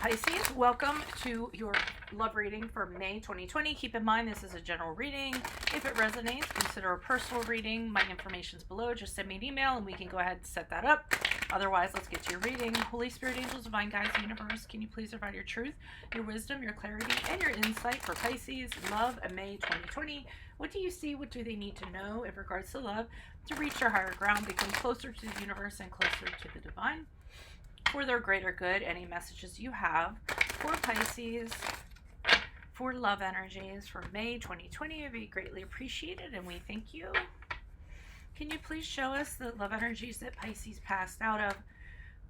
Pisces, welcome to your love reading for May 2020. Keep in mind this is a general reading. If it resonates, consider a personal reading. My information's below. Just send me an email and we can go ahead and set that up. Otherwise, let's get to your reading. Holy Spirit, angels, divine guides, universe, can you please provide your truth, your wisdom, your clarity, and your insight for Pisces, love, and May 2020? What do you see? What do they need to know in regards to love to reach their higher ground, become closer to the universe and closer to the divine? For their greater good, any messages you have for Pisces, for love energies for May 2020 would be greatly appreciated, and we thank you. Can you please show us the love energies that Pisces passed out of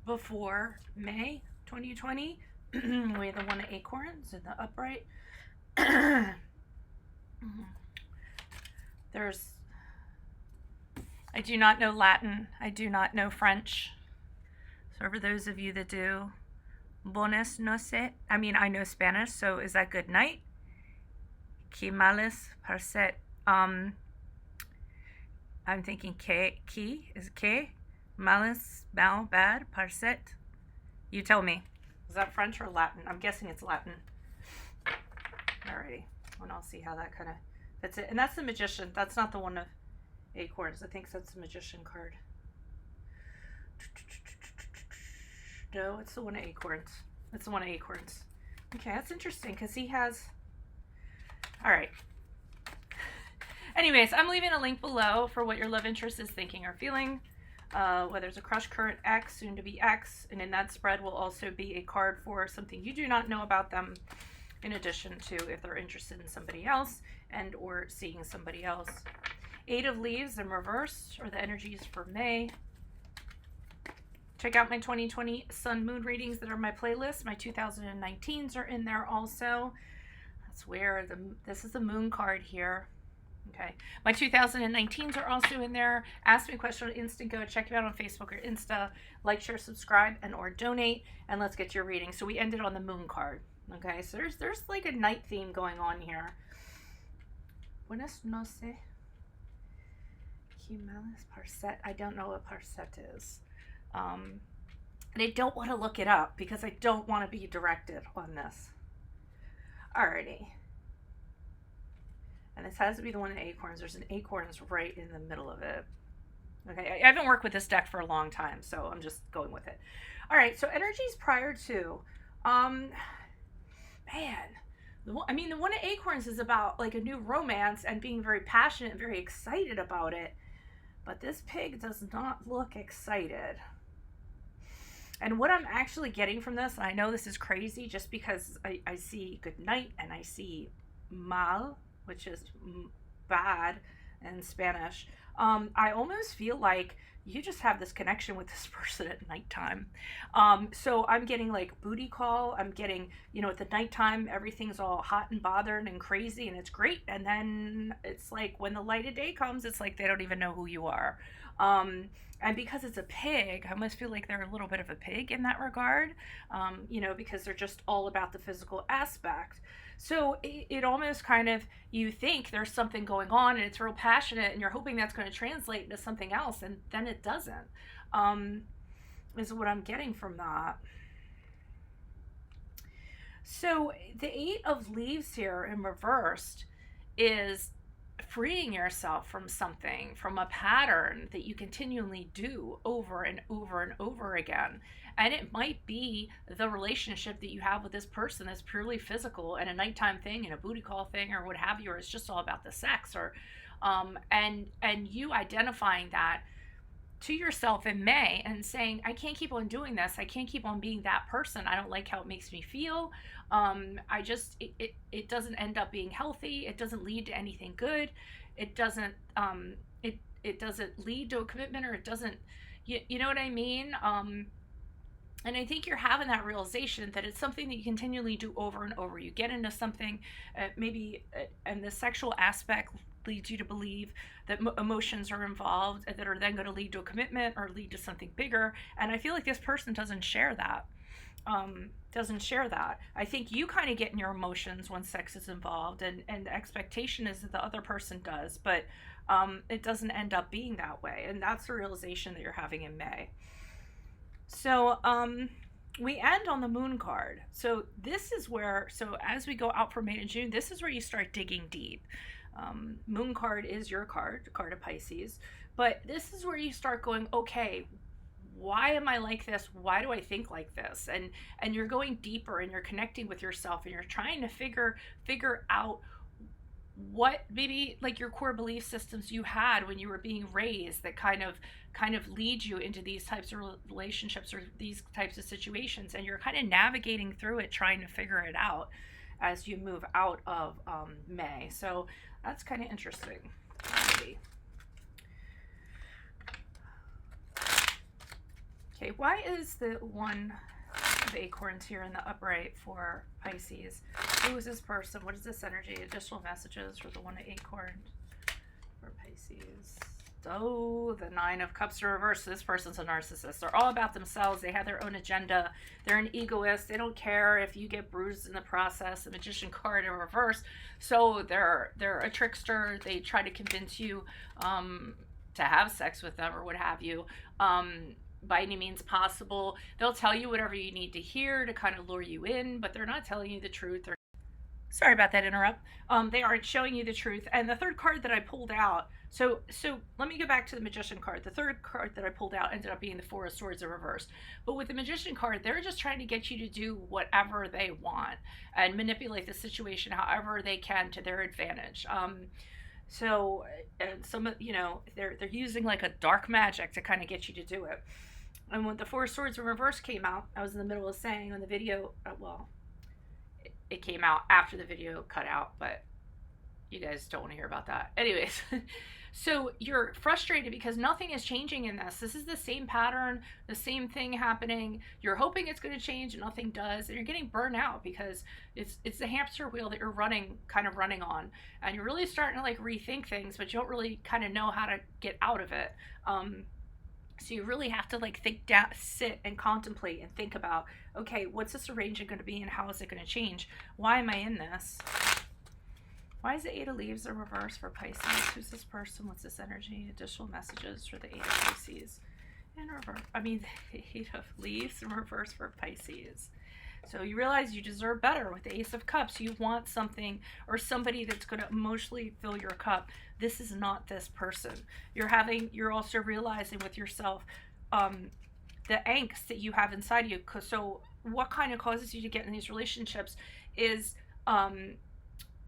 before May 2020? We have the One of Acorns and the Upright. I do not know Latin. I do not know French. So for those of you that do, buenas noches. I mean, I know Spanish, so is that good night? Que males parcet. I'm thinking que is que males bad parcet. You tell me. Is that French or Latin? I'm guessing it's Latin. Alrighty, and I'll see how that kind of fits it. And that's the Magician. That's not the One of Acorns. I think that's the Magician card. No, it's the One of Acorns. It's the One of Acorns. Okay, that's interesting because he has... Alright. Anyways, I'm leaving a link below for what your love interest is thinking or feeling. Whether it's a crush, current, ex, soon to be ex. And in that spread will also be a card for something you do not know about them. In addition to if they're interested in somebody else and or seeing somebody else. 8 of Leaves in reverse are the energies for May. Check out my 2020 Sun Moon readings that are my playlist. My 2019s are in there also. That's where this is the Moon card here. Okay. My 2019s are also in there. Ask me a question on Instant Go. Check it out on Facebook or Insta. Like, share, subscribe, and or donate. And let's get your reading. So we ended on the Moon card. Okay. So there's like a night theme going on here. Buenas noches. Quimales Parcet. I don't know what Parcet is. And I don't want to look it up because I don't want to be directed on this. Alrighty. And this has to be the One of Acorns. There's an Acorns right in the middle of it. Okay, I haven't worked with this deck for a long time, so I'm just going with it. Alright, so energies prior to, man, the One of Acorns is about like a new romance and being very passionate and very excited about it. But this pig does not look excited. And what I'm actually getting from this, and I know this is crazy just because I see good night and I see mal, which is bad in Spanish. I almost feel like you just have this connection with this person at nighttime. So I'm getting like booty call. I'm getting, at the nighttime, everything's all hot and bothered and crazy and it's great. And then it's like when the light of day comes, it's like they don't even know who you are. And because it's a pig, I almost feel like they're a little bit of a pig in that regard, because they're just all about the physical aspect. So it almost kind of, you think there's something going on and it's real passionate and you're hoping that's going to translate into something else, and then it doesn't, is what I'm getting from that. So the 8 of Leaves here in reversed is freeing yourself from something, from a pattern that you continually do over and over and over again. And it might be the relationship that you have with this person that's purely physical and a nighttime thing and a booty call thing or what have you, or it's just all about the sex, or and you identifying that to yourself in May and saying, I can't keep on doing this. I can't keep on being that person. I don't like how it makes me feel. It doesn't end up being healthy. It doesn't lead to anything good. It doesn't, it doesn't lead to a commitment, or it doesn't, you know what I mean? And I think you're having that realization that it's something that you continually do over and over. You get into something, and the sexual aspect leads you to believe that emotions are involved that are then going to lead to a commitment or lead to something bigger. And I feel like this person doesn't share that. I think you kind of get in your emotions when sex is involved, and the expectation is that the other person does, but it doesn't end up being that way. And that's the realization that you're having in May. So we end on the moon card. So this is where, so as we go out for May and June, this is where you start digging deep. Moon card is your card, the card of Pisces. But this is where you start going, okay, why am I like this? Why do I think like this? And you're going deeper, and you're connecting with yourself, and you're trying to figure out what maybe like your core belief systems you had when you were being raised that kind of lead you into these types of relationships or these types of situations, and you're kind of navigating through it, trying to figure it out as you move out of May. So that's kind of interesting. Maybe. Okay, why is the one of acorns here in the upright for Pisces? Who is this person? What is this energy? Additional messages for the one of acorns for Pisces. Oh, the Nine of Cups in reverse. This person's a narcissist. They're all about themselves. They have their own agenda. They're an egoist. They don't care if you get bruised in the process. The Magician card in reverse. So they're a trickster. They try to convince you to have sex with them or what have you. By any means possible. They'll tell you whatever you need to hear to kind of lure you in, but they're not telling you the truth. Sorry about that interrupt. They aren't showing you the truth. And the third card that I pulled out, so let me go back to the Magician card. The third card that I pulled out ended up being the Four of Swords in reverse. But with the Magician card, they're just trying to get you to do whatever they want and manipulate the situation however they can to their advantage. So, and some, you know, they're using like a dark magic to kind of get you to do it. And when the Four of Swords in reverse came out, I was in the middle of saying on the video, well, it came out after the video cut out, but you guys don't want to hear about that. Anyways, so you're frustrated because nothing is changing in this. This is the same pattern, the same thing happening. You're hoping it's going to change and nothing does. And you're getting burnt out because it's the hamster wheel that you're kind of running on. And you're really starting to like rethink things, but you don't really kind of know how to get out of it. So you really have to like think down, sit and contemplate and think about, okay, what's this arrangement going to be and how is it going to change? Why am I in this? Why is the Eight of Leaves in reverse for Pisces? Who's this person? What's this energy? Additional messages for the Eight of Pisces in reverse. I mean, the Eight of Leaves in reverse for Pisces. So you realize you deserve better with the Ace of Cups. You want something or somebody that's going to emotionally fill your cup. This is not this person. You're also realizing with yourself the angst that you have inside of you. So what kind of causes you to get in these relationships is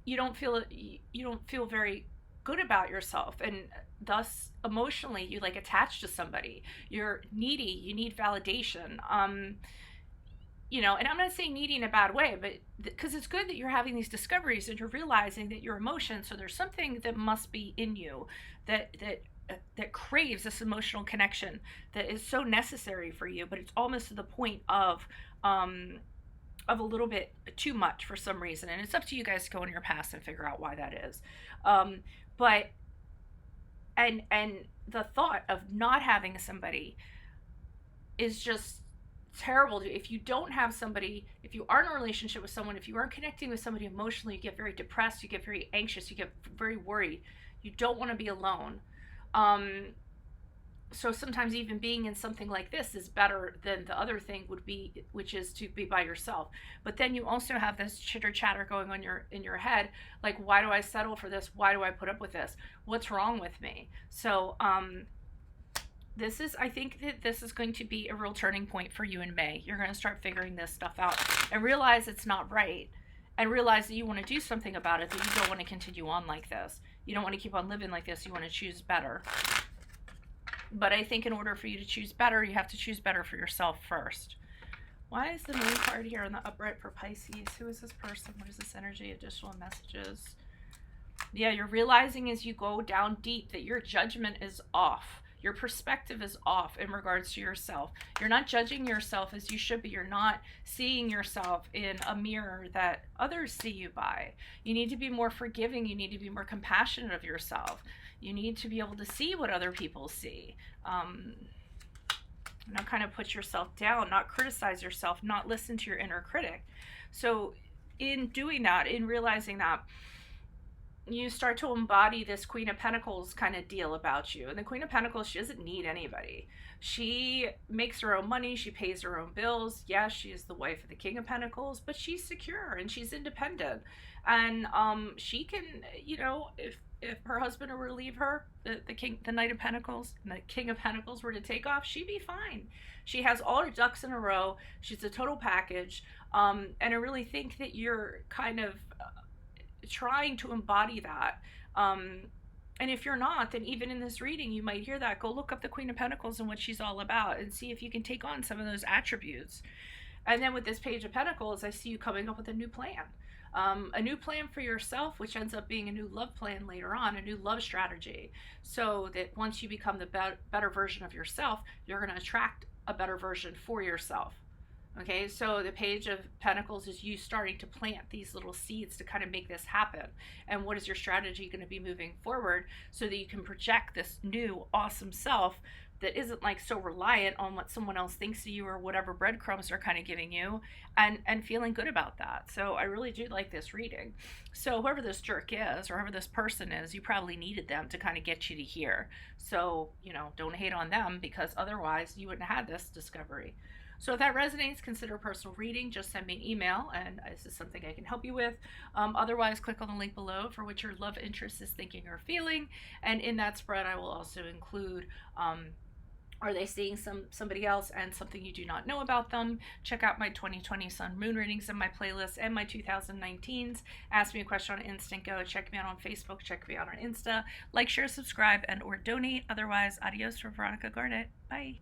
you don't feel very good about yourself, and thus emotionally you like attach to somebody. You're needy. You need validation. You know, and I'm not saying needy in a bad way, but because it's good that you're having these discoveries and you're realizing that your emotions, so there's something that must be in you that craves this emotional connection that is so necessary for you, but it's almost to the point of a little bit too much for some reason. And it's up to you guys to go in your past and figure out why that is. But the thought of not having somebody is just terrible. If you don't have somebody, if you aren't in a relationship with someone, if you aren't connecting with somebody emotionally, you get very depressed, you get very anxious, you get very worried. You don't want to be alone. So sometimes even being in something like this is better than the other thing would be, which is to be by yourself. But then you also have this chitter chatter going on in your head, like, why do I settle for this? Why do I put up with this? What's wrong with me? So I think that this is going to be a real turning point for you in May. You're going to start figuring this stuff out and realize it's not right, and realize that you want to do something about it, that you don't want to continue on like this. You don't want to keep on living like this. You want to choose better. But I think in order for you to choose better, you have to choose better for yourself first. Why is the Moon card here in the upright for Pisces? Who is this person? What is this energy? Additional messages. Yeah, you're realizing as you go down deep that your judgment is off. Your perspective is off in regards to yourself. You're not judging yourself as you should be. You're not seeing yourself in a mirror that others see you by. You need to be more forgiving. You need to be more compassionate of yourself. You need to be able to see what other people see. Not kind of put yourself down, not criticize yourself, not listen to your inner critic. So in doing that, in realizing that, you start to embody this Queen of Pentacles kind of deal about you. And the Queen of Pentacles, she doesn't need anybody. She makes her own money. She pays her own bills. Yes, she is the wife of the King of Pentacles, but she's secure and she's independent. And she can, you know, if her husband were to leave her, the Knight of Pentacles and the King of Pentacles were to take off, she'd be fine. She has all her ducks in a row. She's a total package. And I really think that you're kind of trying to embody that. And if you're not, then even in this reading, you might hear that. Go look up the Queen of Pentacles and what she's all about and see if you can take on some of those attributes. And then with this Page of Pentacles, I see you coming up with a new plan. A new plan for yourself, which ends up being a new love plan later on, a new love strategy. So that once you become the better version of yourself, you're going to attract a better version for yourself. Okay, so the Page of Pentacles is you starting to plant these little seeds to kind of make this happen. And what is your strategy going to be moving forward so that you can project this new awesome self that isn't like so reliant on what someone else thinks of you or whatever breadcrumbs they're kind of giving you, and feeling good about that. So I really do like this reading. So whoever this jerk is, or whoever this person is, you probably needed them to kind of get you to here. So, you know, don't hate on them, because otherwise you wouldn't have had this discovery. So if that resonates, consider a personal reading. Just send me an email, and this is something I can help you with. Otherwise, click on the link below for what your love interest is thinking or feeling. And in that spread, I will also include are they seeing somebody else and something you do not know about them. Check out my 2020 Sun Moon readings in my playlist and my 2019s. Ask me a question on Instant Go. Check me out on Facebook. Check me out on Insta. Like, share, subscribe, and or donate. Otherwise, adios from Veronica Garnett. Bye.